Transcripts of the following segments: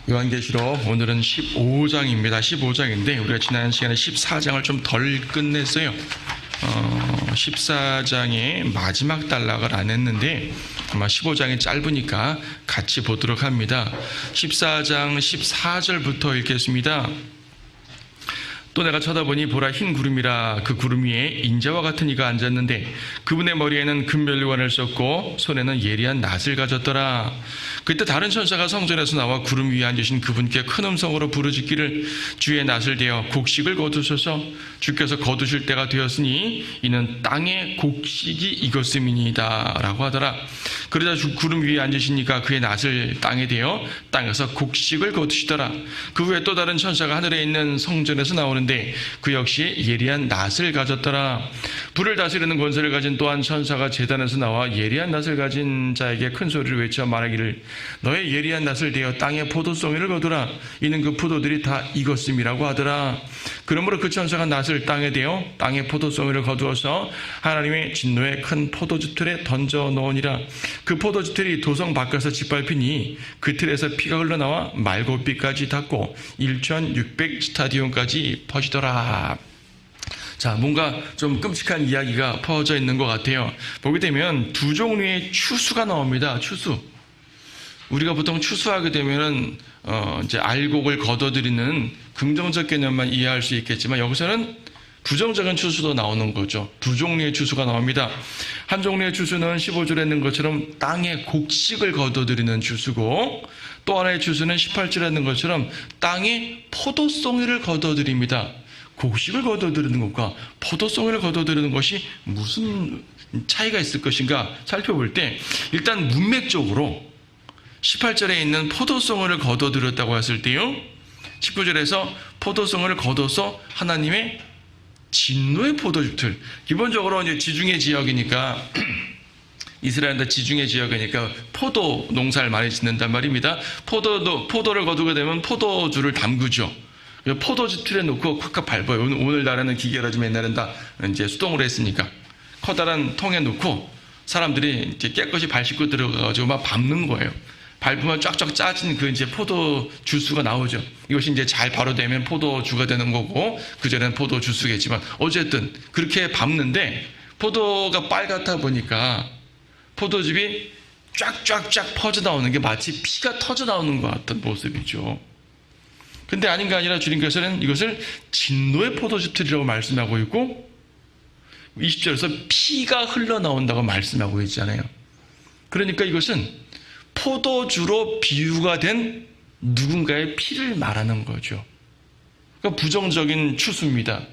요한계시록 오늘은 15장입니다. 15장인데 우리가 지난 시간에 14장을 좀 덜 끝냈어요. 14장의 마지막 단락을 안 했는데 아마 15장이 짧으니까 같이 보도록 합니다. 14장 14절부터 읽겠습니다. 또 내가 쳐다보니 보라 흰 구름이라 그 구름 위에 인자와 같은 이가 앉았는데 그분의 머리에는 금면류관을 썼고 손에는 예리한 낫을 가졌더라. 그때 다른 천사가 성전에서 나와 구름 위에 앉으신 그분께 큰 음성으로 부르짖기를 주의 낫을 대어 곡식을 거두소서. 주께서 거두실 때가 되었으니 이는 땅의 곡식이 익었음이니이다 라고 하더라. 그러자 구름 위에 앉으신 이가 그의 낫을 땅에 대어 땅에서 곡식을 거두시더라. 그 후에 또 다른 천사가 하늘에 있는 성전에서 나오는데 그 역시 예리한 낫을 가졌더라. 불을 다스리는 권세를 가진 또 한 천사가 제단에서 나와 예리한 낫을 가진 자에게 큰 소리를 외쳐 말하기를 너의 예리한 낫을 대어 땅에 포도송이를 거두라. 이는 그 포도들이 다 익었음이라고 하더라. 그러므로 그 천사가 낫을 땅에 대어 땅에 포도송이를 거두어서 하나님의 진노의 큰 포도주 틀에 던져 넣으니라. 그 포도주 틀이 도성 밖에서 짓밟히니 그 틀에서 피가 흘러나와 말곶빛까지 닿고 1600 스타디온까지 퍼지더라. 자, 뭔가 좀 끔찍한 이야기가 퍼져 있는 것 같아요. 보게 되면 두 종류의 추수가 나옵니다. 추수. 우리가 보통 추수하게 되면은 이제 알곡을 걷어들이는 긍정적 개념만 이해할 수 있겠지만 여기서는 부정적인 추수도 나오는 거죠. 두 종류의 추수가 나옵니다. 한 종류의 추수는 15절에 있는 것처럼 땅의 곡식을 거둬들이는 추수고 또 하나의 추수는 18절에 있는 것처럼 땅의 포도송이를 거둬들입니다. 곡식을 거둬들이는 것과 포도송이를 거둬들이는 것이 무슨 차이가 있을 것인가 살펴볼 때 일단 문맥적으로 18절에 있는 포도송이를 거둬들였다고 했을 때요 19절에서 포도송이를 거둬서 하나님의 진노의 포도주틀, 기본적으로 이제 지중해 지역이니까 이스라엘도 지중해 지역이니까 포도 농사를 많이 짓는단 말입니다. 포도를 거두게 되면 포도주를 담그죠. 포도주 틀에 놓고 콱콱 밟아요. 오늘날에는 기계라지만 옛날엔 다 이제 수동으로 했으니까 커다란 통에 놓고 사람들이 이제 깨끗이 발 씻고 들어가가지고 막 밟는 거예요. 밟으면 쫙쫙 짜진 그 이제 포도 주스가 나오죠. 이것이 이제 잘 발효되면 포도주가 되는 거고, 그전에는 포도 주스겠지만, 어쨌든 그렇게 밟는데, 포도가 빨갛다 보니까 포도즙이 쫙쫙쫙 퍼져 나오는 게 마치 피가 터져 나오는 것 같은 모습이죠. 근데 아닌가 아니라 주님께서는 이것을 진노의 포도주 틀이라고 말씀하고 있고, 20절에서 피가 흘러나온다고 말씀하고 있잖아요. 그러니까 이것은 포도주로 비유가 된 누군가의 피를 말하는 거죠. 그러니까 부정적인 추수입니다.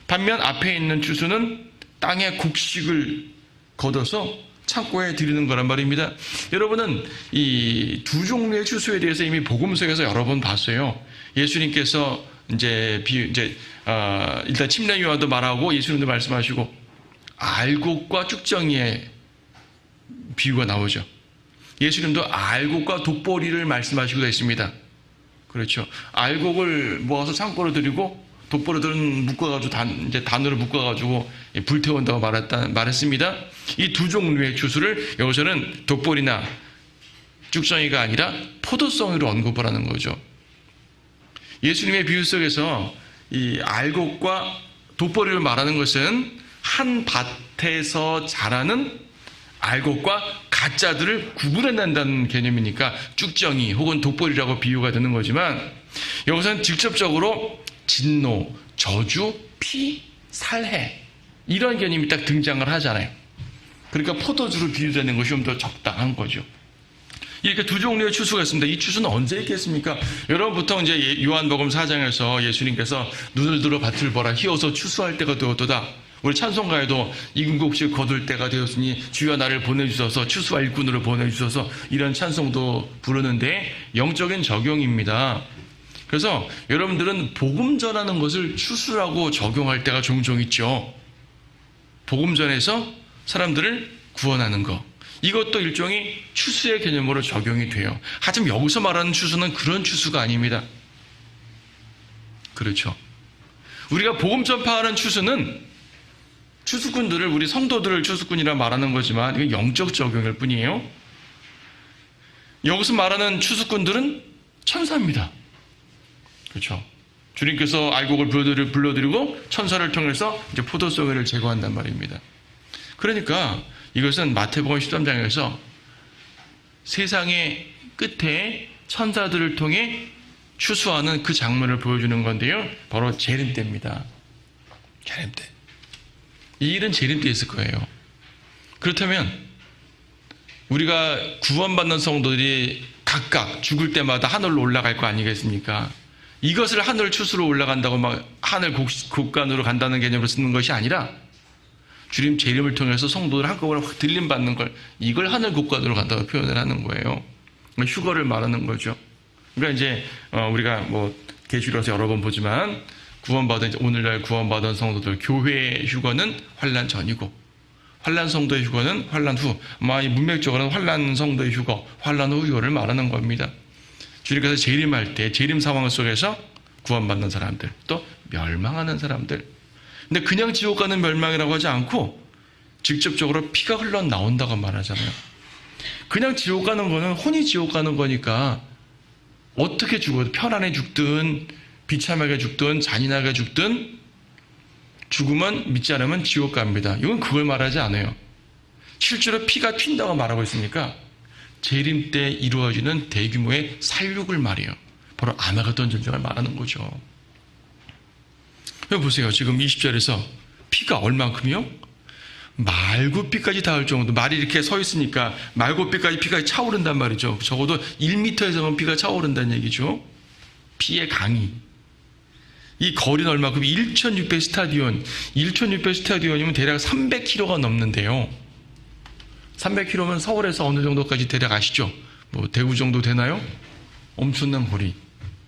반면 앞에 있는 추수는 땅의 곡식을 걷어서 창고에 드리는 거란 말입니다. 여러분은 이 두 종류의 추수에 대해서 이미 복음서에서 여러 번 봤어요. 예수님께서 일단 침례요한도 말하고 예수님도 말씀하시고 알곡과 쭉정이의 비유가 나오죠. 예수님도 알곡과 독보리를 말씀하시기도 했습니다. 그렇죠. 알곡을 모아서 창고로 드리고 독보리들은 묶어가지고 이제 단으로 묶어가지고 불태운다고 말했습니다. 이 두 종류의 추수를 여기서는 독보리나 쭉정이가 아니라 포도송이로 언급을 하는 거죠. 예수님의 비유 속에서 이 알곡과 독보리를 말하는 것은 한 밭에서 자라는 알곡과 가짜들을 구분해낸다는 개념이니까 쭉정이 혹은 독보리라고 비유가 되는 거지만 여기서는 직접적으로 진노, 저주, 피, 살해 이런 개념이 딱 등장을 하잖아요. 그러니까 포도주로 비유되는 것이 좀 더 적당한 거죠. 이렇게 두 종류의 추수가 있습니다. 이 추수는 언제 있겠습니까? 여러분 보통 이제 요한복음 4장에서 예수님께서 눈을 들어 밭을 보라 희어서 추수할 때가 되었도다. 우리 찬송가에도 익은 곡식 거둘 때가 되었으니 주여 나를 보내주셔서 추수와 일꾼으로 보내주셔서 이런 찬송도 부르는데 영적인 적용입니다. 그래서 여러분들은 복음 전하는 것을 추수라고 적용할 때가 종종 있죠. 복음 전에서 사람들을 구원하는 것. 이것도 일종의 추수의 개념으로 적용이 돼요. 하지만 여기서 말하는 추수는 그런 추수가 아닙니다. 그렇죠. 우리가 복음 전파하는 추수는 추수꾼들을 우리 성도들을 추수꾼이라 말하는 거지만 이건 영적 적용일 뿐이에요. 여기서 말하는 추수꾼들은 천사입니다. 그렇죠? 주님께서 알곡을 불러들이고 천사를 통해서 이제 포도송이를 제거한단 말입니다. 그러니까 이것은 마태복음 13장에서 세상의 끝에 천사들을 통해 추수하는 그 장면을 보여주는 건데요. 바로 재림 때입니다. 재림 때. 이 일은 재림 때 있을 거예요. 그렇다면 우리가 구원받는 성도들이 각각 죽을 때마다 하늘로 올라갈 거 아니겠습니까? 이것을 하늘 추수로 올라간다고 막 하늘 곡간으로 간다는 개념으로 쓰는 것이 아니라 주님 재림을 통해서 성도들 한꺼번에 확 들림 받는 걸, 이걸 하늘 곡간으로 간다고 표현을 하는 거예요. 휴거를 말하는 거죠. 그러니까 이제 우리가 뭐 계시록에서 여러 번 보지만 오늘날 구원받은 성도들 교회의 휴거는 환난 전이고 환난 성도의 휴거는 환난 후. 아마 이 문맥적으로는 환난 성도의 휴거, 환난 후 휴거를 말하는 겁니다. 주님께서 재림할 때 재림 상황 속에서 구원받는 사람들, 또 멸망하는 사람들. 근데 그냥 지옥 가는 멸망이라고 하지 않고 직접적으로 피가 흘러나온다고 말하잖아요. 그냥 지옥 가는 거는 혼이 지옥 가는 거니까 어떻게 죽어도 편안해 죽든 비참하게 죽든 잔인하게 죽든 죽으면 믿지 않으면 지옥 갑니다. 이건 그걸 말하지 않아요. 실제로 피가 튄다고 말하고 있으니까 재림 때 이루어지는 대규모의 살육을 말해요. 바로 아마겟돈 전쟁을 말하는 거죠. 보세요. 지금 20절에서 피가 얼만큼이요? 말굽비까지 닿을 정도. 말이 이렇게 서 있으니까 말굽비까지 피가 차오른단 말이죠. 적어도 1m에서는 피가 차오른다는 얘기죠. 피의 강이. 이 거리는 얼마큼? 1600 스타디온. 1600 스타디온이면 대략 300km가 넘는데요. 300km면 서울에서 어느 정도까지 대략 아시죠? 뭐 대구 정도 되나요? 엄청난 거리.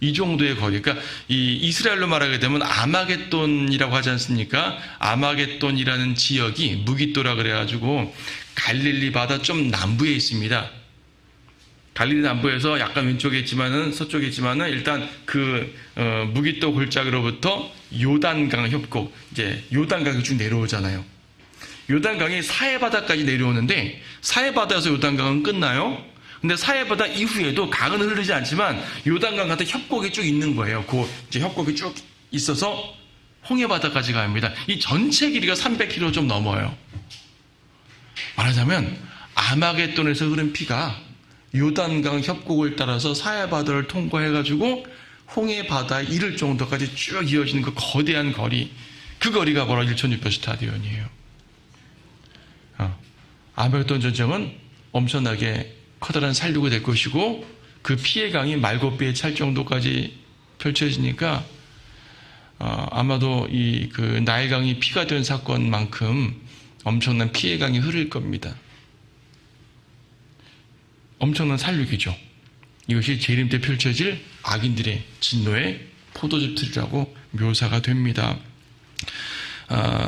이 정도의 거리. 그러니까 이 이스라엘로 말하게 되면 아마겟돈이라고 하지 않습니까? 아마겟돈이라는 지역이 무깃도라 그래가지고 갈릴리 바다 좀 남부에 있습니다. 갈릴리 남부에서 약간 왼쪽에 있지만은 서쪽에 있지만은 일단 그 무깃도 골짜기로부터 요단강 협곡, 이제 요단강이 쭉 내려오잖아요. 요단강이 사해바다까지 내려오는데 사해바다에서 요단강은 끝나요. 근데 사해바다 이후에도 강은 흐르지 않지만 요단강 같은 협곡이 쭉 있는 거예요. 그 이제 협곡이 쭉 있어서 홍해바다까지 갑니다. 이 전체 길이가 300km 좀 넘어요. 말하자면 아마겟돈에서 흐른 피가 요단강 협곡을 따라서 사해바다를 통과해가지고 홍해바다에 이를 정도까지 쭉 이어지는 그 거대한 거리, 그 거리가 바로 1600 스타디온이에요. 아마겟돈 전쟁은 엄청나게 커다란 살육이 될 것이고 그 피해 강이 말고비에 찰 정도까지 펼쳐지니까 아마도 이 그 나일강이 피가 된 사건만큼 엄청난 피해 강이 흐를 겁니다. 엄청난 살육이죠. 이것이 재림 때 펼쳐질 악인들의 진노의 포도즙틀이라고 묘사가 됩니다.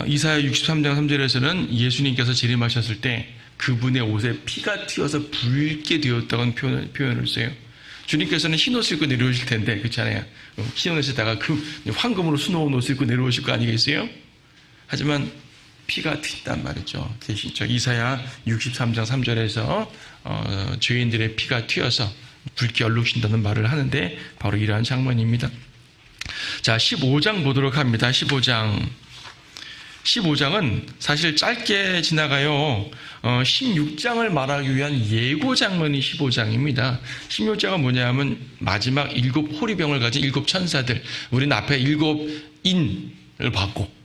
이사야 63장 3절에서는 예수님께서 재림하셨을 때 그분의 옷에 피가 튀어서 붉게 되었다고 표현을 써요. 주님께서는 흰 옷을 입고 내려오실 텐데 그렇잖아요. 흰 옷에다가 그 황금으로 수놓은 옷을 입고 내려오실 거 아니겠어요? 하지만 피가 튄단 말이죠. 이사야 63장 3절에서 죄인들의 피가 튀어서 붉게 얼룩신다는 말을 하는데 바로 이러한 장면입니다. 자, 15장 보도록 합니다. 15장은 사실 짧게 지나가요. 16장을 말하기 위한 예고 장면이 15장입니다. 16장은 뭐냐면 마지막 7 호리병을 가진 7 천사들. 우리는 앞에 7 인을 받고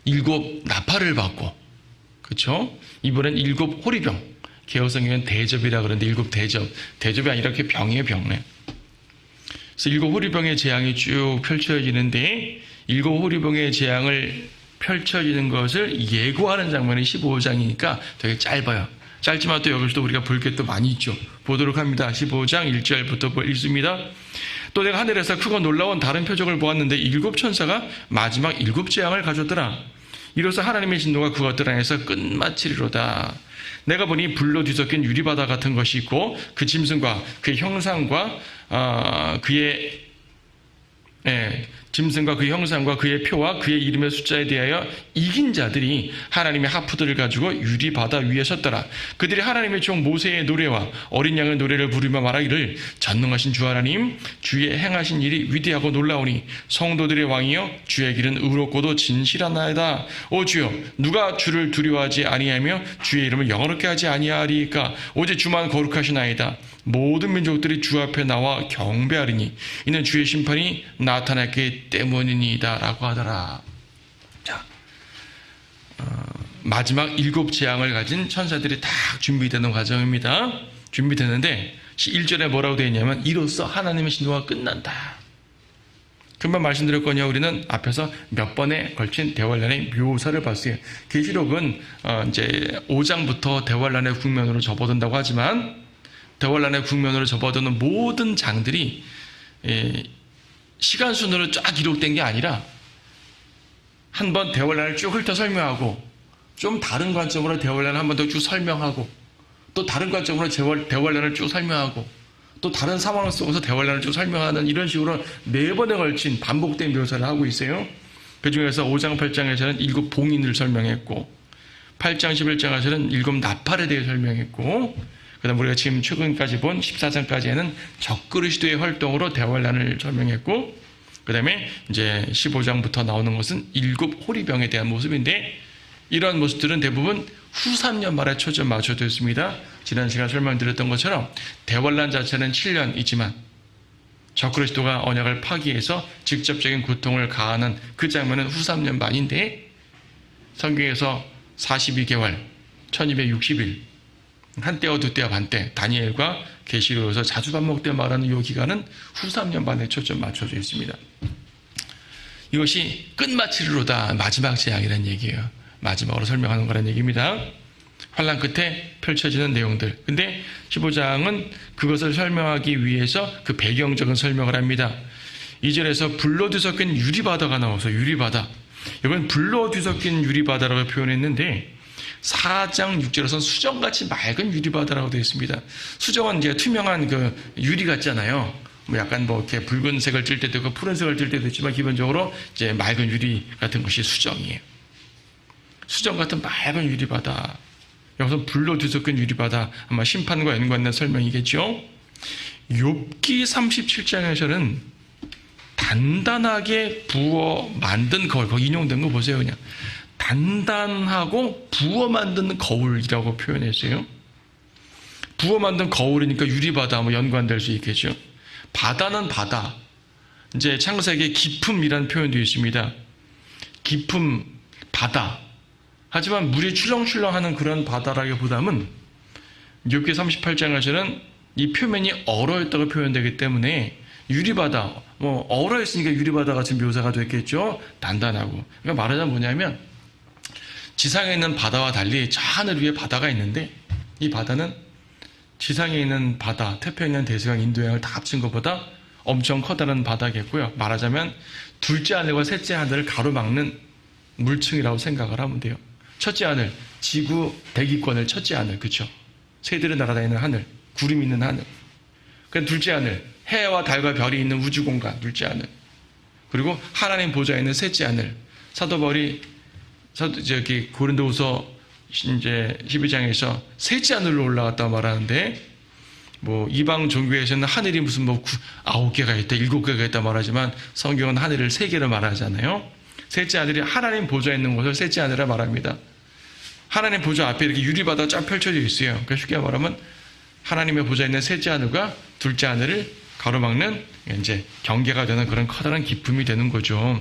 7 나팔을 받고, 그렇죠? 이번엔 7 호리병. 개혁성경은 대접이라 그러는데 7 대접. 대접이 아니라 이렇게 병이에요, 병네. 그래서 7 호리병의 재앙이 쭉 펼쳐지는데 7 호리병의 재앙을 펼쳐지는 것을 예고하는 장면이 15장이니까 되게 짧아요. 짧지만 또 여기서도 우리가 볼 게 또 많이 있죠. 보도록 합니다. 15장 1절부터 읽습니다. 또 내가 하늘에서 크고 놀라운 다른 표적을 보았는데 7 천사가 마지막 7 재앙을 가져더라. 이로써 하나님의 진노가 그것들 안에서 끝마치리로다. 내가 보니 불로 뒤섞인 유리바다 같은 것이 있고 그 짐승과 그의 형상과 그의 짐승과 그 형상과 그의 표와 그의 이름의 숫자에 대하여 이긴 자들이 하나님의 하프들을 가지고 유리 바다 위에 섰더라. 그들이 하나님의 종 모세의 노래와 어린 양의 노래를 부르며 말하기를 전능하신 주 하나님 주의 행하신 일이 위대하고 놀라우니 성도들의 왕이여 주의 길은 의롭고도 진실하나이다. 오 주여 누가 주를 두려워하지 아니하며 주의 이름을 영어롭게 하지 아니하리까. 오직 주만 거룩하시나이다. 모든 민족들이 주 앞에 나와 경배하리니 이는 주의 심판이 나타났기 때문이니이다 라고 하더라. 자, 마지막 7 재앙을 가진 천사들이 딱 준비되는 과정입니다. 준비되는데 1절에 뭐라고 되어 있냐면 이로써 하나님의 신도가 끝난다. 금방 말씀드렸거든요. 우리는 앞에서 몇 번에 걸친 대환란의 묘사를 봤어요. 계시록은 이제 5장부터 대환란의 국면으로 접어든다고 하지만 대환란의 국면으로 접어드는 모든 장들이 시간 순으로 쫙 기록된 게 아니라 한번 대환란을 쭉 훑어 설명하고 좀 다른 관점으로 대환란을 한 번 더 쭉 설명하고 또 다른 관점으로 대환란을 쭉 설명하고 또 다른 상황 속에서 대환란을 쭉 설명하는 이런 식으로 4번에 걸친 반복된 묘사를 하고 있어요. 그 중에서 5장 8장에서는 7 봉인을 설명했고 8장 11장에서는 7 나팔에 대해 설명했고 그 다음 우리가 지금 최근까지 본 14장까지에는 적그리스도의 활동으로 대환란을 설명했고 그 다음에 이제 15장부터 나오는 것은 7 호리병에 대한 모습인데 이러한 모습들은 대부분 후 3년 말에 초점 맞춰져 있습니다. 지난 시간 설명드렸던 것처럼 대환란 자체는 7년이지만 적그리스도가 언약을 파기해서 직접적인 고통을 가하는 그 장면은 후 3년 만인데 성경에서 42개월 1260일 한때와 두때와 반때 다니엘과 계시록에서 자주 반복되어 말하는 이 기간은 후 3년 반에 초점 맞춰져 있습니다. 이것이 끝마치리로다 마지막 재앙이라는 얘기예요. 마지막으로 설명하는 거라는 얘기입니다. 환란 끝에 펼쳐지는 내용들. 근데 15장은 그것을 설명하기 위해서 그 배경적인 설명을 합니다. 2절에서 불로 뒤섞인 유리바다가 나와서 유리바다. 이건 불로 뒤섞인 유리바다라고 표현했는데 4장 6절에서는 수정같이 맑은 유리바다라고 되어 있습니다. 수정은 이제 투명한 그 유리 같잖아요. 뭐 약간 뭐 이렇게 붉은색을 띌 때도 있고 푸른색을 띌 때도 있지만 기본적으로 이제 맑은 유리 같은 것이 수정이에요. 수정 같은 맑은 유리바다. 여기서 불로 뒤섞인 유리바다. 아마 심판과 연관된 설명이겠죠. 욥기 37장에서는 단단하게 부어 만든 거울. 거기 인용된 거 보세요. 그냥. 단단하고 부어 만든 거울이라고 표현했어요. 부어 만든 거울이니까 유리바다 뭐 연관될 수 있겠죠. 바다는 바다. 이제 창세기에 깊음이라는 표현도 있습니다. 깊음, 바다. 하지만 물이 출렁출렁하는 그런 바다라기보다는 욥기 38장에서는 이 표면이 얼어있다고 표현되기 때문에 유리바다, 뭐 얼어있으니까 유리바다 같은 묘사가 됐겠죠. 단단하고. 그러니까 말하자면 뭐냐면 지상에 있는 바다와 달리 저 하늘 위에 바다가 있는데 이 바다는 지상에 있는 바다, 태평양, 대서양, 인도양을 다 합친 것보다 엄청 커다란 바다겠고요. 말하자면 둘째 하늘과 셋째 하늘을 가로막는 물층이라고 생각을 하면 돼요. 첫째 하늘, 지구 대기권을 첫째 하늘, 그렇죠? 새들이 날아다니는 하늘, 구름 있는 하늘. 그 둘째 하늘, 해와 달과 별이 있는 우주 공간, 둘째 하늘. 그리고 하나님 보좌에 있는 셋째 하늘. 사도 바울이 저기 고린도후서 이제 12장에서 셋째 하늘로 올라갔다 말하는데 뭐 이방 종교에서는 하늘이 무슨 뭐 9개가 있다, 7개가 있다 말하지만 성경은 하늘을 3개로 말하잖아요. 셋째 하늘이 하나님 보좌에 있는 곳을 셋째 하늘이라 말합니다. 하나님 보좌 앞에 이렇게 유리바다가 쫙 펼쳐져 있어요. 그러니까 쉽게 말하면 하나님의 보좌에 있는 셋째 하늘과 둘째 하늘을 가로막는 이제 경계가 되는 그런 커다란 기쁨이 되는 거죠.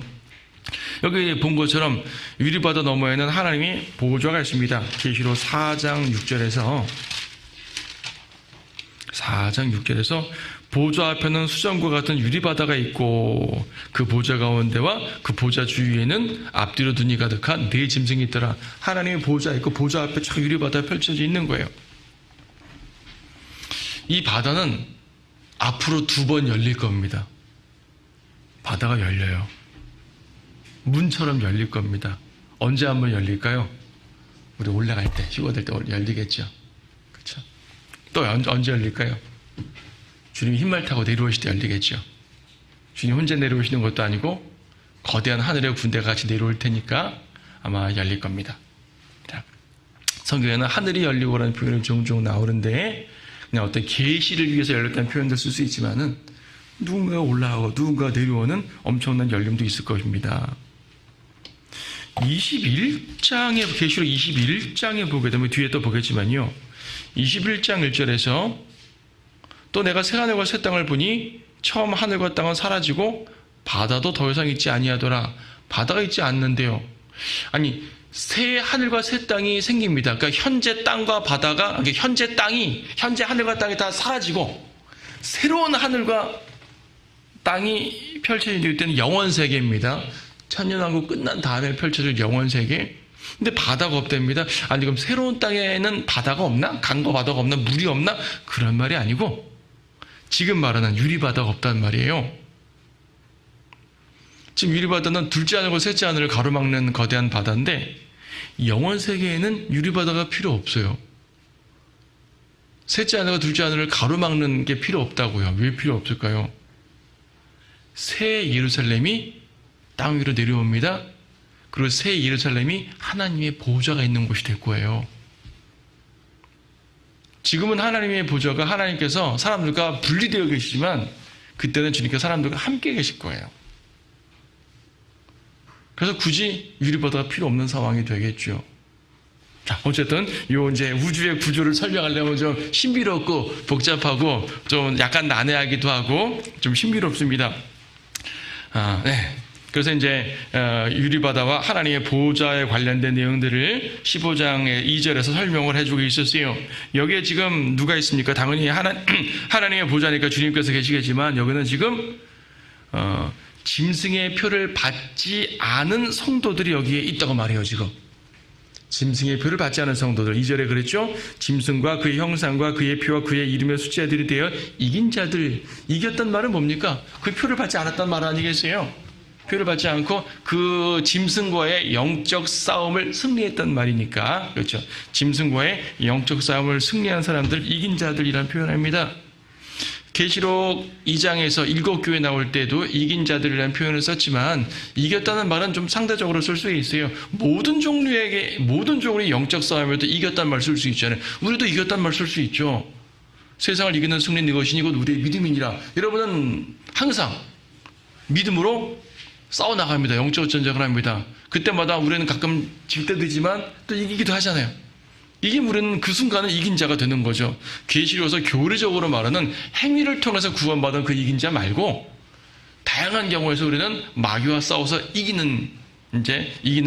여기 본 것처럼 유리바다 너머에는 하나님이 보좌가 있습니다. 계시록 4장 6절에서 보좌 앞에는 수정과 같은 유리바다가 있고 그 보좌 가운데와 그 보좌 주위에는 앞뒤로 눈이 가득한 4 짐승이 있더라. 하나님의 보좌 있고 보좌 앞에 쫙 유리바다가 펼쳐져 있는 거예요. 이 바다는 앞으로 2번 열릴 겁니다. 바다가 열려요. 문처럼 열릴 겁니다. 언제 한번 열릴까요? 우리 올라갈 때, 휴가 될 때 열리겠죠. 그렇죠? 또 언제 열릴까요? 주님이 흰말 타고 내려오실 때 열리겠죠. 주님 혼자 내려오시는 것도 아니고 거대한 하늘의 군대가 같이 내려올 테니까 아마 열릴 겁니다. 자, 성경에는 하늘이 열리고라는 표현이 종종 나오는데 그냥 어떤 계시를 위해서 열렸다는 표현도 쓸 수 있지만은 누군가가 올라가고 누군가가 내려오는 엄청난 열림도 있을 것입니다. 21장에 계시록 21장에 보게 되면 뒤에 또 보겠지만요. 21장 1절에서 또 내가 새 하늘과 새 땅을 보니 처음 하늘과 땅은 사라지고 바다도 더 이상 있지 아니하더라. 바다가 있지 않는데요. 아니 새 하늘과 새 땅이 생깁니다. 그러니까 현재 땅과 바다가 현재 하늘과 땅이 다 사라지고 새로운 하늘과 땅이 펼쳐질 때는 영원 세계입니다. 천년왕국 끝난 다음에 펼쳐질 영원 세계. 근데 바다가 없답니다. 아니 그럼 새로운 땅에는 바다가 없나? 강과 바다가 없나? 물이 없나? 그런 말이 아니고 지금 말하는 유리바다가 없다는 말이에요. 지금 유리바다는 둘째 하늘과 셋째 하늘을 가로막는 거대한 바다인데 영원 세계에는 유리바다가 필요 없어요. 셋째 하늘과 둘째 하늘을 가로막는 게 필요 없다고요. 왜 필요 없을까요? 새 예루살렘이 땅 위로 내려옵니다. 그리고 새 예루살렘이 하나님의 보좌가 있는 곳이 될 거예요. 지금은 하나님의 보좌가 하나님께서 사람들과 분리되어 계시지만 그때는 주님께서 사람들과 함께 계실 거예요. 그래서 굳이 유리바다가 필요 없는 상황이 되겠죠. 자, 어쨌든 요 이제 우주의 구조를 설명하려면 좀 신비롭고 복잡하고 좀 약간 난해하기도 하고 좀 신비롭습니다. 네. 그래서 이제 유리바다와 하나님의 보좌에 관련된 내용들을 15장의 2절에서 설명을 해주고 있었어요. 여기에 지금 누가 있습니까? 당연히 하나님의 보좌니까 주님께서 계시겠지만 여기는 지금 짐승의 표를 받지 않은 성도들이 여기에 있다고 말해요. 지금 짐승의 표를 받지 않은 성도들 2절에 그랬죠. 짐승과 그의 형상과 그의 표와 그의 이름의 숫자들이 되어 이긴 자들. 이겼단 말은 뭡니까? 그 표를 받지 않았단 말 아니겠어요? 표를 받지 않고 그 짐승과의 영적 싸움을 승리했단 말이니까. 그렇죠. 짐승과의 영적 싸움을 승리한 사람들, 이긴 자들이라는 표현합니다. 계시록 2장에서 7교회 나올 때도 이긴 자들이라는 표현을 썼지만 이겼다는 말은 좀 상대적으로 쓸 수 있어요. 모든 종류의 영적 싸움에도 이겼다는 말 쓸 수 있잖아요. 우리도 이겼다는 말 쓸 수 있죠. 세상을 이기는 승리는 이것이니 이곧 우리의 믿음이니라. 여러분은 항상 믿음으로 싸워나갑니다. 영적 전쟁을 합니다. 그때마다 우리는 가끔 질 때도 있지만 또 이기기도 하잖아요. 이게 우리는 그 순간은 이긴 자가 되는 거죠. 계시록에서 교리적으로 말하는 행위를 통해서 구원받은 그 이긴 자 말고 다양한 경우에서 우리는 마귀와 싸워서 이기는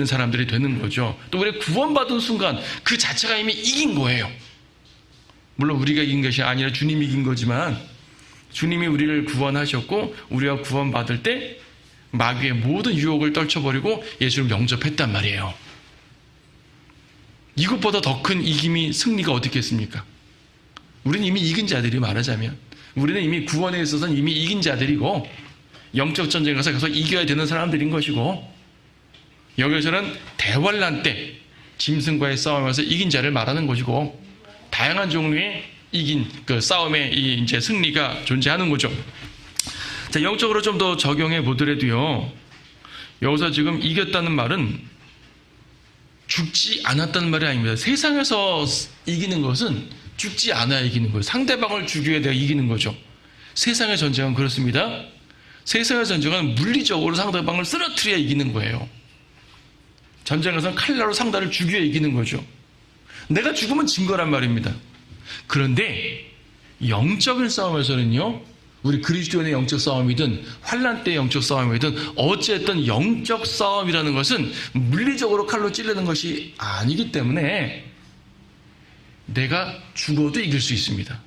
사람들이 되는 거죠. 또 우리가 구원받은 순간 그 자체가 이미 이긴 거예요. 물론 우리가 이긴 것이 아니라 주님이 이긴 거지만 주님이 우리를 구원하셨고 우리가 구원받을 때 마귀의 모든 유혹을 떨쳐버리고 예수를 영접했단 말이에요. 이것보다 더 큰 이김이 승리가 어디 있겠습니까? 우리는 이미 이긴 자들이 말하자면 우리는 이미 구원에 있어서는 이미 이긴 자들이고 영적 전쟁에 가서 계속 이겨야 되는 사람들인 것이고 여기서는 대환란 때 짐승과의 싸움에서 이긴 자를 말하는 것이고 다양한 종류의 이긴 그 싸움의 이제 승리가 존재하는 거죠. 자, 영적으로 좀 더 적용해 보더라도요. 여기서 지금 이겼다는 말은 죽지 않았다는 말이 아닙니다. 세상에서 이기는 것은 죽지 않아야 이기는 거예요. 상대방을 죽여야 내가 이기는 거죠. 세상의 전쟁은 그렇습니다. 세상의 전쟁은 물리적으로 상대방을 쓰러뜨려야 이기는 거예요. 전쟁에서는 칼날로 상대를 죽여야 이기는 거죠. 내가 죽으면 진 거란 말입니다. 그런데 영적인 싸움에서는요. 우리 그리스도인의 영적 싸움이든 환난 때의 영적 싸움이든 어쨌든 영적 싸움이라는 것은 물리적으로 칼로 찌르는 것이 아니기 때문에 내가 죽어도 이길 수 있습니다.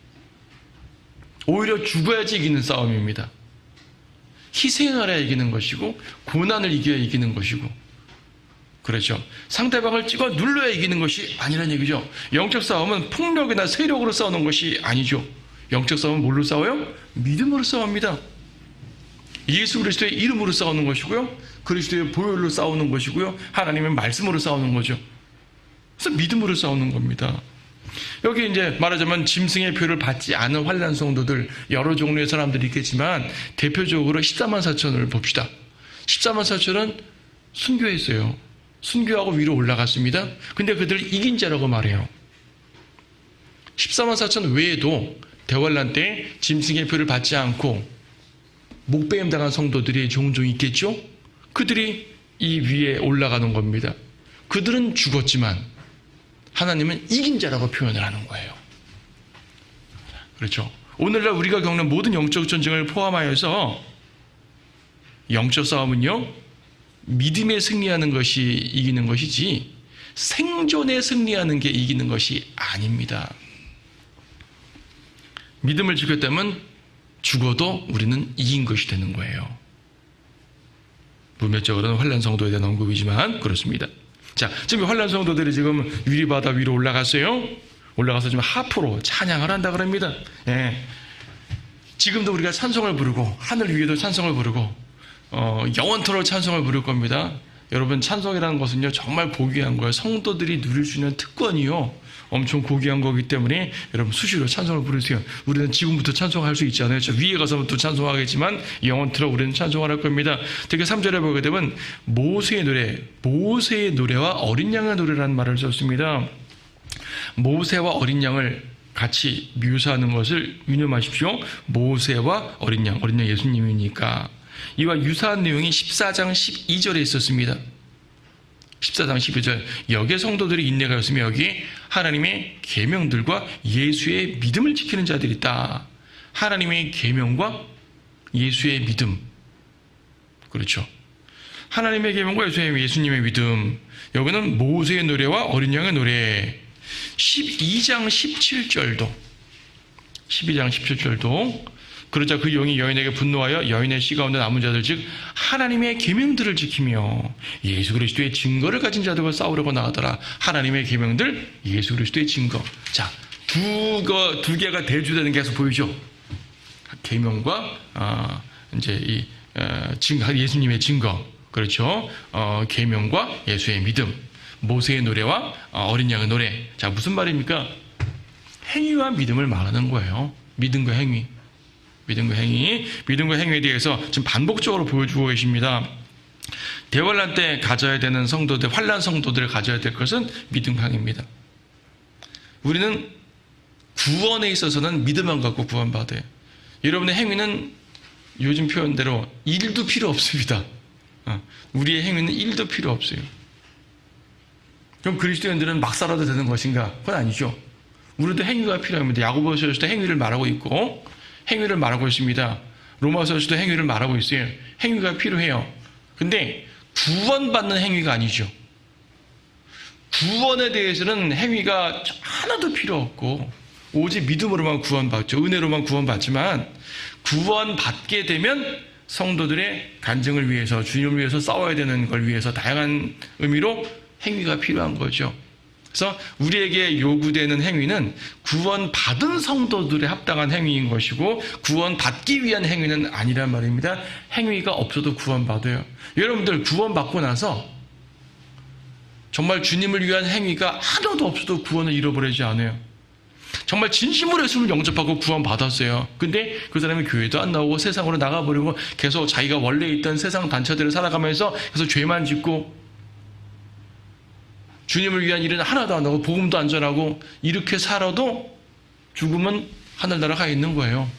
오히려 죽어야지 이기는 싸움입니다. 희생을 해야 이기는 것이고 고난을 이겨야 이기는 것이고 그렇죠. 상대방을 찍어 눌러야 이기는 것이 아니라는 얘기죠. 영적 싸움은 폭력이나 세력으로 싸우는 것이 아니죠. 영적 싸움은 뭘로 싸워요? 믿음으로 싸웁니다. 예수 그리스도의 이름으로 싸우는 것이고요. 그리스도의 보혈로 싸우는 것이고요. 하나님의 말씀으로 싸우는 거죠. 그래서 믿음으로 싸우는 겁니다. 여기 이제 말하자면 짐승의 표를 받지 않은 환난 성도들 여러 종류의 사람들이 있겠지만 대표적으로 14만 4천을 봅시다. 14만 4천은 순교했어요. 순교하고 위로 올라갔습니다. 근데 그들을 이긴 자라고 말해요. 14만 4천 외에도 대환란 때 짐승의 표를 받지 않고 목배임 당한 성도들이 종종 있겠죠? 그들이 이 위에 올라가는 겁니다. 그들은 죽었지만 하나님은 이긴 자라고 표현을 하는 거예요. 그렇죠? 오늘날 우리가 겪는 모든 영적 전쟁을 포함하여서 영적 싸움은요, 믿음에 승리하는 것이 이기는 것이지 생존에 승리하는 게 이기는 것이 아닙니다. 믿음을 지켰다면 죽어도 우리는 이긴 것이 되는 거예요. 부면적으로는 환난 성도에 대한 언급이지만 그렇습니다. 자, 지금 환난 성도들이 지금 유리바다 위로 올라갔어요. 올라가서 지금 하프로 찬양을 한다 그럽니다. 예. 지금도 우리가 찬송을 부르고 하늘 위에도 찬송을 부르고 영원토록 찬송을 부를 겁니다. 여러분, 찬송이라는 것은요 정말 고귀한 거예요. 성도들이 누릴 수 있는 특권이요 엄청 고귀한 거기 때문에 여러분 수시로 찬송을 부르세요. 우리는 지금부터 찬송할 수 있잖아요. 저 위에 가서 또 찬송하겠지만 영원토록 우리는 찬송을 할 겁니다. 특히 3절에 보게 되면 모세의 노래, 모세의 노래와 어린 양의 노래라는 말을 썼습니다. 모세와 어린 양을 같이 묘사하는 것을 유념하십시오. 모세와 어린 양 예수님이니까. 이와 유사한 내용이 14장 12절에 있었습니다. 14장 12절, 여기에 성도들이 인내가 있으며 여기 하나님의 계명들과 예수의 믿음을 지키는 자들이 있다. 하나님의 계명과 예수의 믿음, 그렇죠. 하나님의 계명과 예수님의 믿음. 여기는 모세의 노래와 어린 양의 노래. 12장 17절도 그러자 그 영이 여인에게 분노하여 여인의 씨 가운데 남은 자들 즉 하나님의 계명들을 지키며 예수 그리스도의 증거를 가진 자들과 싸우려고 나가더라. 하나님의 계명들, 예수 그리스도의 증거. 자, 두 개가 대조되는 게 계속 보이죠. 계명과 이제 예수님의 증거, 그렇죠. 계명과 예수의 믿음, 모세의 노래와 어린 양의 노래. 자, 무슨 말입니까? 행위와 믿음을 말하는 거예요. 믿음과 행위. 믿음과 행위에 대해서 지금 반복적으로 보여주고 계십니다. 대환란 때 가져야 되는 성도들, 환난 성도들을 가져야 될 것은 믿음과 행위입니다. 우리는 구원에 있어서는 믿음만 갖고 구원받아요. 여러분의 행위는 요즘 표현대로 일도 필요 없습니다. 우리의 행위는 일도 필요 없어요. 그럼 그리스도인들은 막 살아도 되는 것인가? 그건 아니죠. 우리도 행위가 필요합니다. 야고보서에서도 행위를 말하고 있고 행위를 말하고 있습니다. 로마서에서도 행위를 말하고 있어요. 행위가 필요해요. 근데 구원받는 행위가 아니죠. 구원에 대해서는 행위가 하나도 필요 없고 오직 믿음으로만 구원받죠. 은혜로만 구원받지만 구원받게 되면 성도들의 간증을 위해서, 주님을 위해서 싸워야 되는 걸 위해서 다양한 의미로 행위가 필요한 거죠. 그래서 우리에게 요구되는 행위는 구원받은 성도들의 합당한 행위인 것이고 구원받기 위한 행위는 아니란 말입니다. 행위가 없어도 구원받아요. 여러분들 구원받고 나서 정말 주님을 위한 행위가 하나도 없어도 구원을 잃어버리지 않아요. 정말 진심으로 예수를 영접하고 구원받았어요. 근데 그 사람이 교회도 안 나오고 세상으로 나가버리고 계속 자기가 원래 있던 세상 단체들을 살아가면서 계속 죄만 짓고 주님을 위한 일은 하나도 안 하고 복음도 안 전하고 이렇게 살아도 죽음은 하늘나라 가 있는 거예요.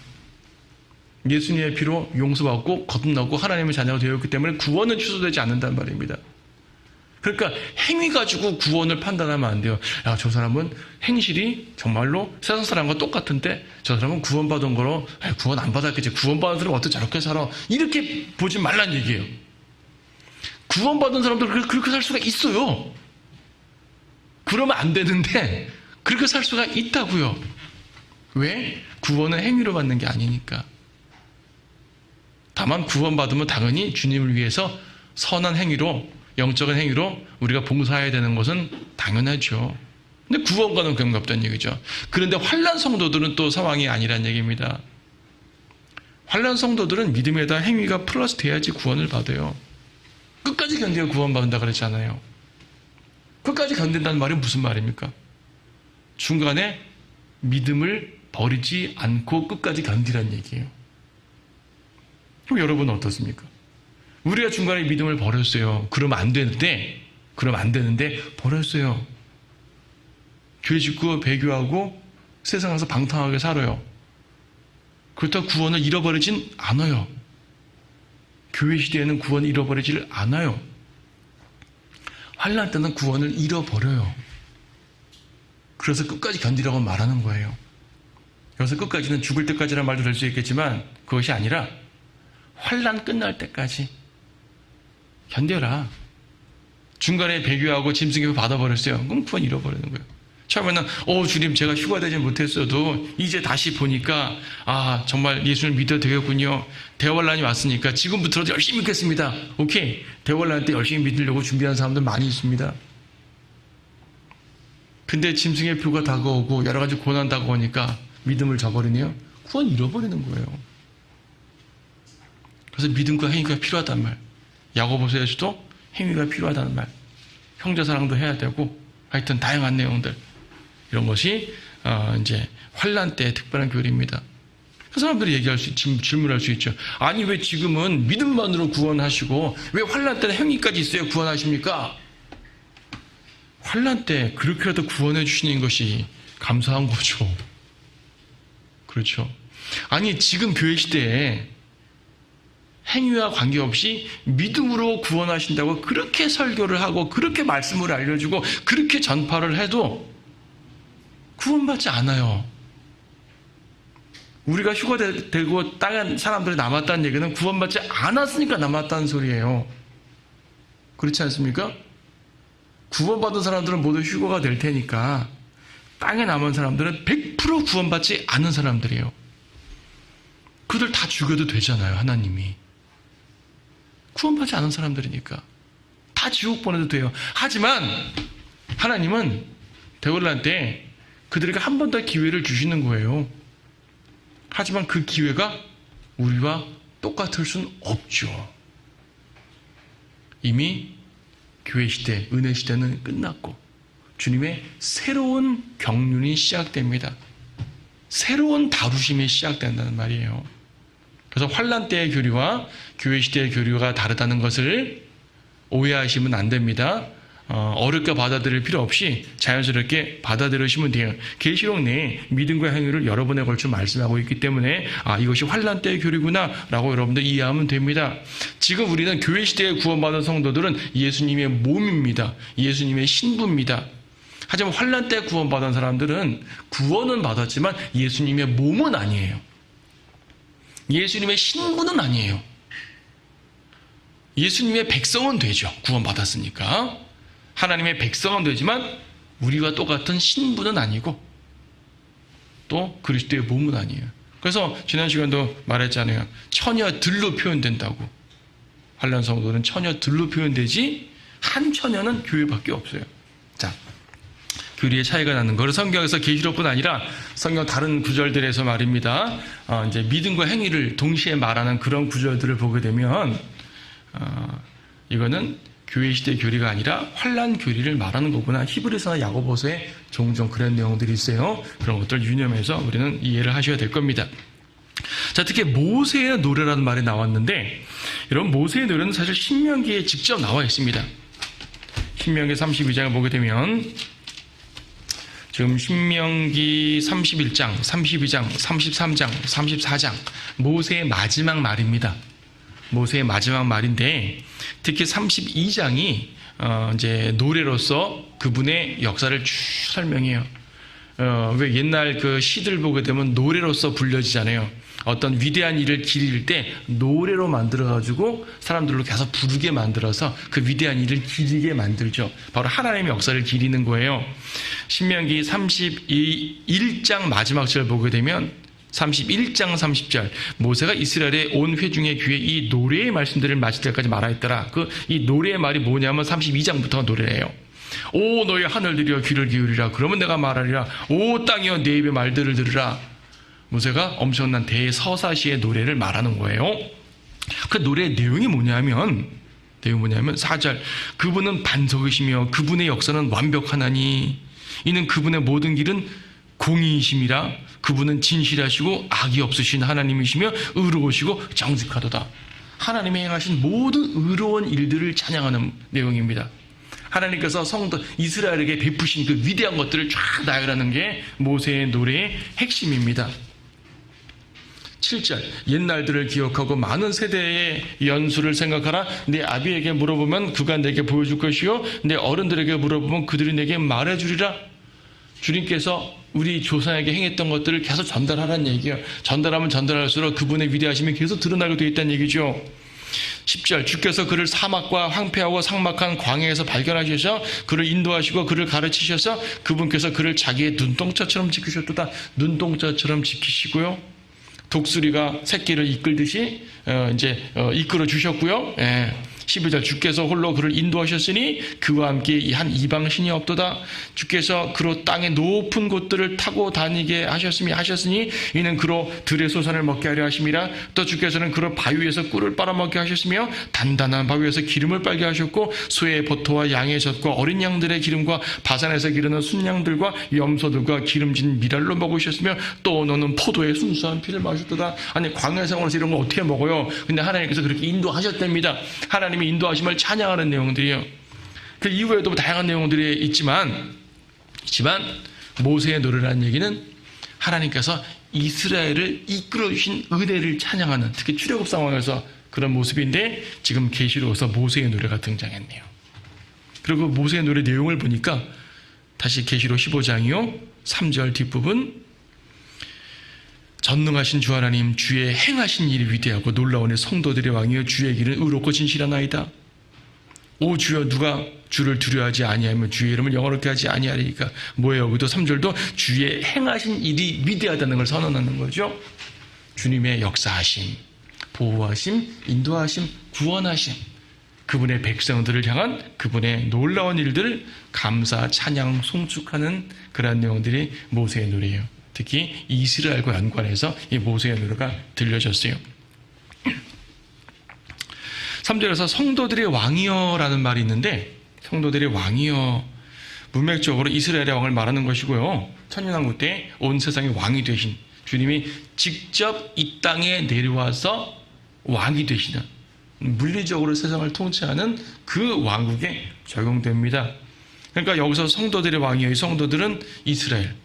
예수님의 피로 용서받고 거듭나고 하나님의 자녀가 되었기 때문에 구원은 취소되지 않는단 말입니다. 그러니까 행위 가지고 구원을 판단하면 안 돼요. 야, 저 사람은 행실이 정말로 세상 사람과 똑같은데 저 사람은 구원받은 거로 구원 안 받았겠지. 구원받은 사람은 어떻게 저렇게 살아. 이렇게 보지 말란 얘기예요. 구원받은 사람들 그렇게 살 수가 있어요. 그러면 안 되는데 그렇게 살 수가 있다고요. 왜? 구원은 행위로 받는 게 아니니까. 다만 구원받으면 당연히 주님을 위해서 선한 행위로, 영적인 행위로 우리가 봉사해야 되는 것은 당연하죠. 근데 구원과는 그런 게 없다는 얘기죠. 그런데 환난 성도들은 또 상황이 아니란 얘기입니다. 환난 성도들은 믿음에다 행위가 플러스 돼야지 구원을 받아요. 끝까지 견디고 구원받는다 그랬잖아요. 끝까지 견딘다는 말이 무슨 말입니까? 중간에 믿음을 버리지 않고 끝까지 견디란 얘기예요. 그럼 여러분은 어떻습니까? 우리가 중간에 믿음을 버렸어요. 그러면 안 되는데 버렸어요. 교회 짓고 배교하고 세상 가서 방탕하게 살아요. 그렇다고 구원을 잃어버리진 않아요. 교회 시대에는 구원을 잃어버리질 않아요. 환난 때는 구원을 잃어버려요. 그래서 끝까지 견디라고 말하는 거예요. 여기서 끝까지는 죽을 때까지라는 말도 될 수 있겠지만 그것이 아니라 환난 끝날 때까지 견뎌라. 중간에 배교하고 짐승교 받아버렸어요. 그럼 구원 잃어버리는 거예요. 처음에는 주님 제가 휴가 되지 못했어도 이제 다시 보니까 정말 예수를 믿어도 되겠군요. 대환란이 왔으니까 지금부터라도 열심히 믿겠습니다. 오케이. 대환란 때 열심히 믿으려고 준비한 사람들 많이 있습니다. 근데 짐승의 표가 다가오고 여러 가지 고난 다가오니까 믿음을 저버리네요. 구원 잃어버리는 거예요. 그래서 믿음과 행위가 필요하단 말. 야고보서에서도 행위가 필요하다는 말. 형제 사랑도 해야 되고 하여튼 다양한 내용들. 이런 것이 이제 환난 때의 특별한 교리입니다. 그 사람들이 질문할 수 있죠. 아니 왜 지금은 믿음만으로 구원하시고 왜 환난 때는 행위까지 있어야 구원하십니까? 환난 때 그렇게라도 구원해 주시는 것이 감사한 거죠. 그렇죠. 아니 지금 교회 시대에 행위와 관계없이 믿음으로 구원하신다고 그렇게 설교를 하고 그렇게 말씀을 알려주고 그렇게 전파를 해도 구원받지 않아요. 우리가 휴가 되고 다른 사람들이 남았다는 얘기는 구원받지 않았으니까 남았다는 소리예요. 그렇지 않습니까? 구원받은 사람들은 모두 휴가가 될 테니까 땅에 남은 사람들은 100% 구원받지 않은 사람들이에요. 그들 다 죽여도 되잖아요. 하나님이. 구원받지 않은 사람들이니까 다 지옥 보내도 돼요. 하지만 하나님은 대환란 때 그들에게 한 번 더 기회를 주시는 거예요. 하지만 그 기회가 우리와 똑같을 수는 없죠. 이미 교회 시대, 은혜 시대는 끝났고 주님의 새로운 경륜이 시작됩니다. 새로운 다루심이 시작된다는 말이에요. 그래서 환난 때의 교리와 교회 시대의 교리가 다르다는 것을 오해하시면 안 됩니다. 어렵게 받아들일 필요 없이 자연스럽게 받아들이시면 돼요. 계시록 내에 믿음과 행위를 여러 번에 걸쳐 말씀하고 있기 때문에 이것이 환난 때의 교리구나 라고 여러분들 이해하면 됩니다. 지금 우리는 교회 시대에 구원받은 성도들은 예수님의 몸입니다. 예수님의 신부입니다. 하지만 환난 때 구원받은 사람들은 구원은 받았지만 예수님의 몸은 아니에요. 예수님의 신부는 아니에요. 예수님의 백성은 되죠. 구원받았으니까. 하나님의 백성은 되지만 우리와 똑같은 신부는 아니고 또 그리스도의 몸은 아니에요. 그래서 지난 시간도 말했잖아요. 처녀들로 표현된다고. 환난 성도는 처녀들로 표현되지 한 처녀는 교회밖에 없어요. 자, 교리의 차이가 나는 거를 성경에서 계시록뿐 아니라 성경 다른 구절들에서 말입니다. 이제 믿음과 행위를 동시에 말하는 그런 구절들을 보게 되면 이거는 교회 시대 교리가 아니라 환난 교리를 말하는 거구나. 히브리서나 야고보서에 종종 그런 내용들이 있어요. 그런 것들 유념해서 우리는 이해를 하셔야 될 겁니다. 자, 특히 모세의 노래라는 말이 나왔는데 여러분 모세의 노래는 사실 신명기에 직접 나와 있습니다. 신명기 32장을 보게 되면 지금 신명기 31장, 32장, 33장, 34장 모세의 마지막 말입니다. 모세의 마지막 말인데 특히 32장이 이제 노래로서 그분의 역사를 쭉 설명해요. 왜 옛날 그 시들 보게 되면 노래로서 불려지잖아요. 어떤 위대한 일을 기릴 때 노래로 만들어가지고 사람들로 계속 부르게 만들어서 그 위대한 일을 기리게 만들죠. 바로 하나님의 역사를 기리는 거예요. 신명기 31장 마지막 절 보게 되면 31장 30절 모세가 이스라엘의 온 회중의 귀에 이 노래의 말씀들을 마칠 때까지 말하였더라. 이 노래의 말이 뭐냐면 32장부터 노래예요. 오 너희 하늘들이여 귀를 기울이라. 그러면 내가 말하리라. 오 땅이여 내 입의 말들을 들으라. 모세가 엄청난 대서사시의 노래를 말하는 거예요. 그 노래의 내용이 뭐냐면 4절 그분은 반석이시며 그분의 역사는 완벽하나니 이는 그분의 모든 길은 공의이심이라. 그분은 진실하시고 악이 없으신 하나님이시며 의로우시고 정직하도다. 하나님이 행하신 모든 의로운 일들을 찬양하는 내용입니다. 하나님께서 성도 이스라엘에게 베푸신 그 위대한 것들을 쫙 나열하는 게 모세의 노래의 핵심입니다. 7절 옛날들을 기억하고 많은 세대의 연수를 생각하라. 내 아비에게 물어보면 그가 내게 보여줄 것이요 내 어른들에게 물어보면 그들이 내게 말해주리라. 주님께서 우리 조상에게 행했던 것들을 계속 전달하라는 얘기예요. 전달하면 전달할수록 그분의 위대하심이 계속 드러나게 되어 있다는 얘기죠. 10절 주께서 그를 사막과 황폐하고 삭막한 광야에서 발견하셔서 그를 인도하시고 그를 가르치셔서 그분께서 그를 자기의 눈동자처럼 지키셨도다. 눈동자처럼 지키시고요. 독수리가 새끼를 이끌듯이 이끌어 주셨고요. 12절 주께서 홀로 그를 인도하셨으니 그와 함께 한 이방신이 없도다. 주께서 그로 땅의 높은 곳들을 타고 다니게 하셨으니 이는 그로 들의 소산을 먹게 하려 하심이라. 또 주께서는 그로 바위에서 꿀을 빨아먹게 하셨으며 단단한 바위에서 기름을 빨게 하셨고 소의 버터와 양의 젖과 어린 양들의 기름과 바산에서 기르는 순양들과 염소들과 기름진 미랄로 먹으셨으며 또 너는 포도의 순수한 피를 마셨도다. 아니 광야 생활에서 이런 거 어떻게 먹어요? 근데 하나님께서 그렇게 인도하셨답니다. 하나님이 인도하심을 찬양하는 내용들이에요. 그 이후에도 다양한 내용들이 있지만 모세의 노래라는 얘기는 하나님께서 이스라엘을 이끌어주신 은혜를 찬양하는, 특히 출애굽 상황에서 그런 모습인데 지금 계시록에서 모세의 노래가 등장했네요. 그리고 모세의 노래 내용을 보니까 다시 계시록 15장이요 3절 뒷부분 전능하신 주 하나님 주의 행하신 일이 위대하고 놀라우니 성도들의 왕이여 주의 길은 의롭고 진실하나이다. 오 주여 누가 주를 두려워하지 아니하며 주의 이름을 영어롭게 하지 아니하리까. 뭐예요? 여기도 3절도 주의 행하신 일이 위대하다는 걸 선언하는 거죠. 주님의 역사하심, 보호하심, 인도하심, 구원하심, 그분의 백성들을 향한 그분의 놀라운 일들을 감사, 찬양, 송축하는 그런 내용들이 모세의 노래예요. 특히 이스라엘과 연관해서 이 모세의 노래가 들려졌어요. 3절에서 성도들의 왕이여라는 말이 있는데 성도들의 왕이여 문맥적으로 이스라엘의 왕을 말하는 것이고요. 천년왕국 때 온 세상의 왕이 되신 주님이 직접 이 땅에 내려와서 왕이 되시는 물리적으로 세상을 통치하는 그 왕국에 적용됩니다. 그러니까 여기서 성도들의 왕이여, 이 성도들은 이스라엘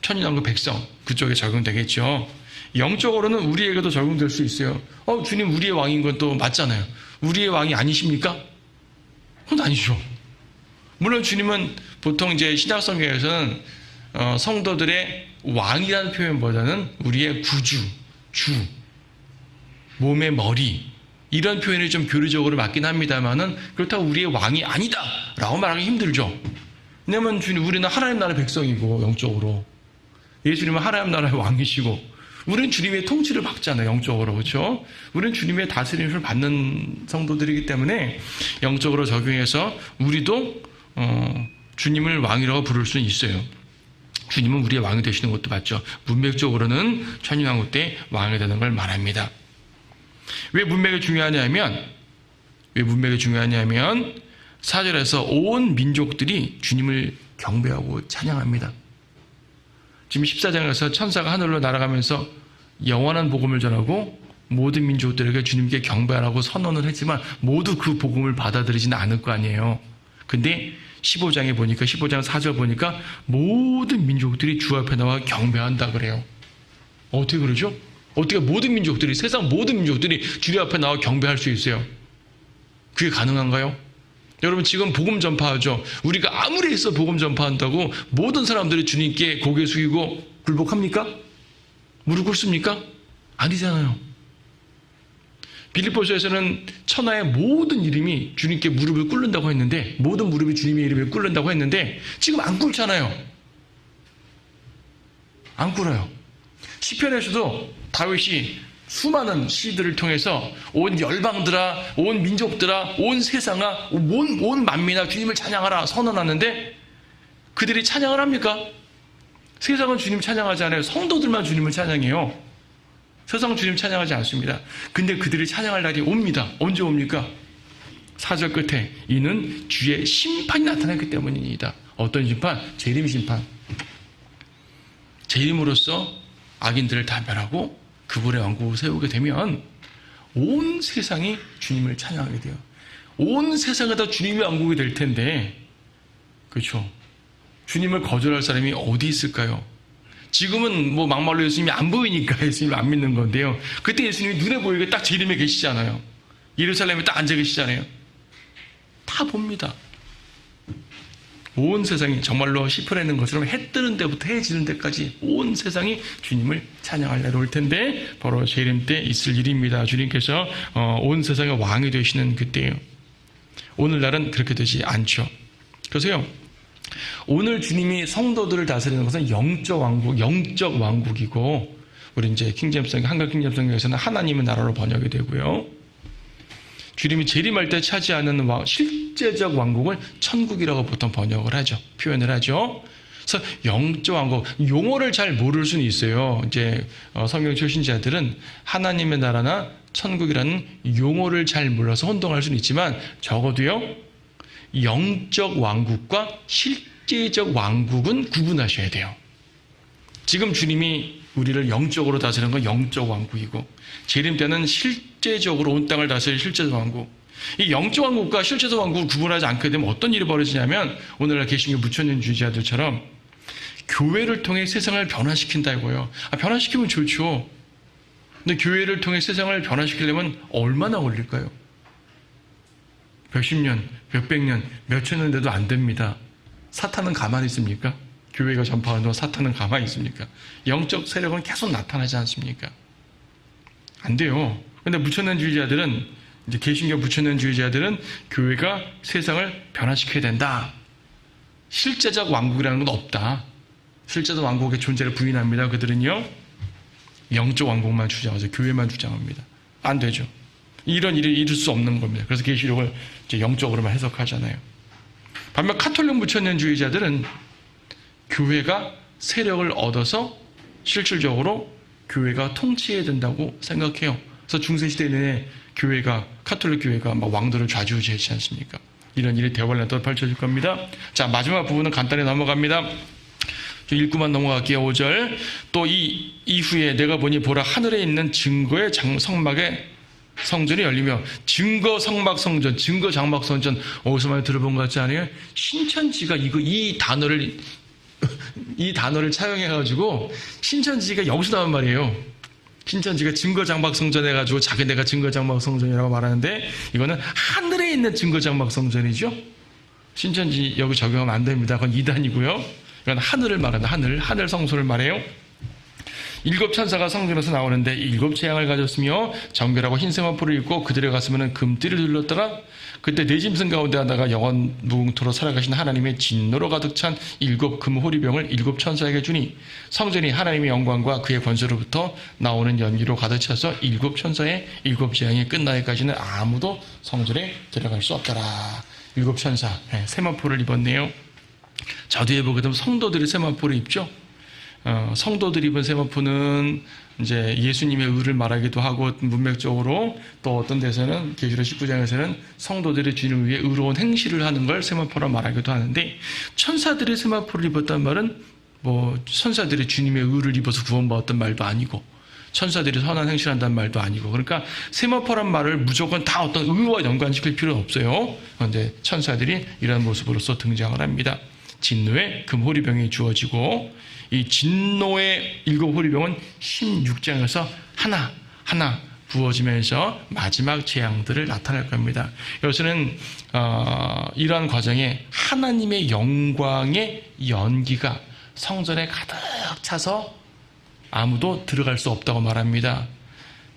천년왕국 백성 그쪽에 적용되겠죠. 영적으로는 우리에게도 적용될 수 있어요. 주님 우리의 왕인 건 또 맞잖아요. 우리의 왕이 아니십니까? 그건 아니죠. 물론 주님은 보통 이제 신약 성경에서는 성도들의 왕이라는 표현보다는 우리의 구주, 주, 몸의 머리 이런 표현이 좀 교리적으로 맞긴 합니다만은 그렇다고 우리의 왕이 아니다라고 말하기 힘들죠. 왜냐하면 우리는 하나님 나라의 백성이고 영적으로 예수님은 하나님 나라의 왕이시고 우리는 주님의 통치를 받잖아요. 영적으로. 그렇죠? 우리는 주님의 다스림을 받는 성도들이기 때문에 영적으로 적용해서 우리도 주님을 왕이라고 부를 수는 있어요. 주님은 우리의 왕이 되시는 것도 맞죠. 문맥적으로는 천년왕국 때 왕이 되는 걸 말합니다. 왜 문맥이 중요하냐면 4절에서 온 민족들이 주님을 경배하고 찬양합니다. 지금 14장에서 천사가 하늘로 날아가면서 영원한 복음을 전하고 모든 민족들에게 주님께 경배하라고 선언을 했지만 모두 그 복음을 받아들이지는 않을 거 아니에요. 근데 15장에 보니까 15장 4절 보니까 모든 민족들이 주 앞에 나와 경배한다 그래요. 어떻게 그러죠? 어떻게 모든 민족들이, 세상 모든 민족들이 주님 앞에 나와 경배할 수 있어요? 그게 가능한가요? 여러분 지금 복음 전파하죠. 우리가 아무리 해서 복음 전파한다고 모든 사람들이 주님께 고개 숙이고 굴복합니까? 무릎 꿇습니까? 아니잖아요. 빌립보서에서는 천하의 모든 이름이 주님께 무릎을 꿇는다고 했는데 모든 무릎이 주님의 이름에 꿇는다고 했는데 지금 안 꿇잖아요. 안 꿇어요. 시편에서도 다윗이 수많은 시들을 통해서 온 열방들아, 온 민족들아, 온 세상아, 온 만민아 주님을 찬양하라 선언하는데 그들이 찬양을 합니까? 세상은 주님 찬양하지 않아요. 성도들만 주님을 찬양해요. 세상은 주님 찬양하지 않습니다. 근데 그들이 찬양할 날이 옵니다. 언제 옵니까? 4절 끝에 이는 주의 심판이 나타났기 때문입니다. 어떤 심판? 재림 심판. 재림으로써 악인들을 다 멸하고 그분의 왕국을 세우게 되면 온 세상이 주님을 찬양하게 돼요. 온 세상에 다 주님의 왕국이 될 텐데, 그렇죠? 주님을 거절할 사람이 어디 있을까요? 지금은 뭐 막말로 예수님이 안 보이니까 예수님을 안 믿는 건데요. 그때 예수님이 눈에 보이게 딱 재림에 계시잖아요. 예루살렘에 딱 앉아 계시잖아요. 다 봅니다. 온 세상이 정말로 시편에 있는 것처럼 해 뜨는 데부터 해 지는 데까지 온 세상이 주님을 찬양할 날이 올 텐데, 바로 재림 때 있을 일입니다. 주님께서 온 세상의 왕이 되시는 그때예요. 오늘날은 그렇게 되지 않죠. 그래서요, 오늘 주님이 성도들을 다스리는 것은 영적 왕국이고, 우리 이제 킹제임스 한글 킹제임스 성경에서는 하나님의 나라로 번역이 되고요. 주님이 재림할 때 차지하는 실제적 왕국을 천국이라고 보통 번역을 하죠. 표현을 하죠. 그래서 영적 왕국, 용어를 잘 모를 수는 있어요. 이제 성경 초신자들은 하나님의 나라나 천국이라는 용어를 잘 몰라서 혼동할 수는 있지만, 적어도요, 영적 왕국과 실제적 왕국은 구분하셔야 돼요. 지금 주님이 우리를 영적으로 다스리는 건 영적 왕국이고, 재림 때는 실제적으로 온 땅을 다스릴 실제적 왕국. 이 영적 왕국과 실제적 왕국을 구분하지 않게 되면 어떤 일이 벌어지냐면, 오늘날 개신교 무천년주의자들처럼 교회를 통해 세상을 변화시킨다고요. 변화시키면 좋죠. 근데 교회를 통해 세상을 변화시키려면 얼마나 걸릴까요? 몇십 년, 몇백 년, 몇천 년 돼도 안 됩니다. 사탄은 가만히 있습니까? 교회가 전파하는 동안 사탄은 가만히 있습니까? 영적 세력은 계속 나타나지 않습니까? 안 돼요. 근데 무천년주의자들은, 이제 개신교 무천년주의자들은 교회가 세상을 변화시켜야 된다. 실제적 왕국이라는 건 없다. 실제적 왕국의 존재를 부인합니다. 그들은요, 영적 왕국만 주장하죠. 교회만 주장합니다. 안 되죠. 이런 일이 있을 수 없는 겁니다. 그래서 계시록을 이제 영적으로만 해석하잖아요. 반면 카톨릭 무천년주의자들은 교회가 세력을 얻어서 실질적으로 교회가 통치해야 된다고 생각해요. 그래서 중세시대 내내 카톨릭 교회가 막 왕들을 좌지우지했지 않습니까? 이런 일이 대환란도 펼쳐질 겁니다. 자, 마지막 부분은 간단히 넘어갑니다. 읽고만 넘어갈게요. 5절. 또 이 이후에 내가 보니 보라, 하늘에 있는 증거의 성막의 성전이 열리며, 증거 성막 성전, 증거 장막 성전, 어디서 많이 들어본 것 같지 않아요? 신천지가 이 단어를 차용해가지고, 신천지가 여기서 나온 말이에요. 신천지가 증거 장막 성전 해가지고 자기네가 증거 장막 성전이라고 말하는데, 이거는 하늘에 있는 증거 장막 성전이죠. 신천지 여기 적용하면 안 됩니다. 그건 이단이고요. 이건 하늘을 말한다. 하늘 성소를 말해요. 7 천사가 성전에서 나오는데 7 재앙을 가졌으며 정결하고 흰 세마포를 입고 그들의 가슴에는 금띠를 둘렀더라. 그때 네 짐승 가운데 하나가 영원 무궁토로 살아가신 하나님의 진노로 가득 찬 7 금 호리병을 7 천사에게 주니, 성전이 하나님의 영광과 그의 권세로부터 나오는 연기로 가득 차서 7 천사의 7 재앙이 끝나기까지는 아무도 성전에 들어갈 수 없더라. 7 천사, 세마포를 입었네요. 저 뒤에 보게 되면 성도들이 세마포를 입죠. 성도들이 입은 세마포는 이제 예수님의 의를 말하기도 하고, 문맥적으로 또 어떤 데서는 계시록 19장에서는 성도들이 주님을 위해 의로운 행실을 하는 걸 세마포라 말하기도 하는데, 천사들이 세마포를 입었단 말은 천사들이 주님의 의를 입어서 구원받았단 말도 아니고, 천사들이 선한 행실을 한다는 말도 아니고, 그러니까 세마포란 말을 무조건 다 어떤 의와 연관시킬 필요는 없어요. 그런데 천사들이 이런 모습으로서 등장을 합니다. 진노의 금 호리병이 주어지고, 이 진노의 7 호리병은 16장에서 하나 부어지면서 마지막 재앙들을 나타낼 겁니다. 여기서는 이러한 과정에 하나님의 영광의 연기가 성전에 가득 차서 아무도 들어갈 수 없다고 말합니다.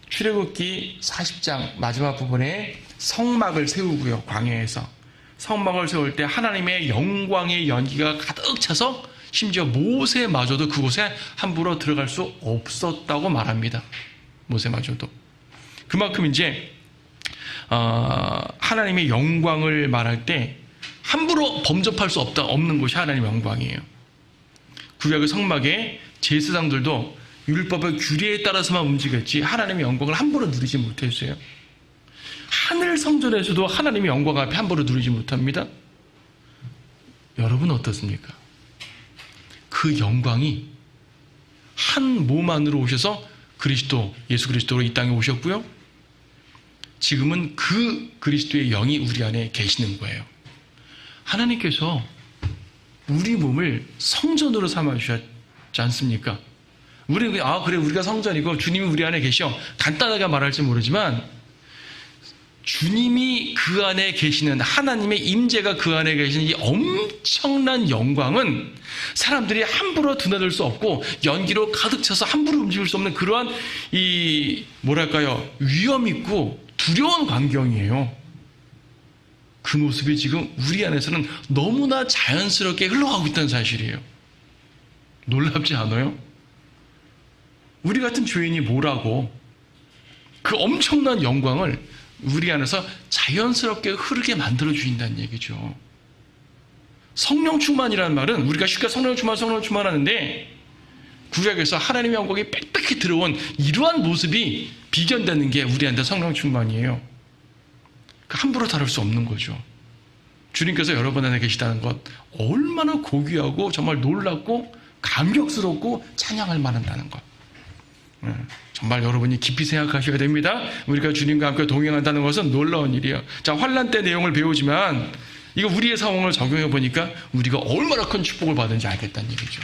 출애굽기 40장 마지막 부분에 성막을 세우고요. 광야에서 성막을 세울 때 하나님의 영광의 연기가 가득 차서 심지어 모세마저도 그곳에 함부로 들어갈 수 없었다고 말합니다. 모세마저도. 그만큼 이제 하나님의 영광을 말할 때 함부로 범접할 수 없는 곳이 하나님의 영광이에요. 구약의 성막에 제사장들도 율법의 규례에 따라서만 움직였지 하나님의 영광을 함부로 누리지 못했어요. 하늘 성전에서도 하나님의 영광 앞에 함부로 누리지 못합니다. 여러분 어떻습니까? 그 영광이 한 몸 안으로 오셔서 예수 그리스도로 이 땅에 오셨고요. 지금은 그 그리스도의 영이 우리 안에 계시는 거예요. 하나님께서 우리 몸을 성전으로 삼아주셨지 않습니까? 우리는 그래 우리가 성전이고 주님이 우리 안에 계셔 간단하게 말할지 모르지만 주님이 그 안에 계시는 하나님의 임재가 그 안에 계시는 이 엄청난 영광은 사람들이 함부로 드나들 수 없고 연기로 가득 차서 함부로 움직일 수 없는 그러한 이 뭐랄까요 위험 있고 두려운 광경이에요. 그 모습이 지금 우리 안에서는 너무나 자연스럽게 흘러가고 있다는 사실이에요. 놀랍지 않아요? 우리 같은 죄인이 뭐라고 그 엄청난 영광을 우리 안에서 자연스럽게 흐르게 만들어 주신다는 얘기죠. 성령 충만이라는 말은 우리가 쉽게 성령 충만 하는데 구약에서 하나님의 영광이 빽빽히 들어온 이러한 모습이 비견되는 게 우리한테 성령 충만이에요. 함부로 다룰 수 없는 거죠. 주님께서 여러분 안에 계시다는 것 얼마나 고귀하고 정말 놀랍고 감격스럽고 찬양할 만하다는 것. 정말 여러분이 깊이 생각하셔야 됩니다. 우리가 주님과 함께 동행한다는 것은 놀라운 일이에요. 자, 환난 때 내용을 배우지만 이거 우리의 상황을 적용해 보니까 우리가 얼마나 큰 축복을 받은지 알겠다는 얘기죠.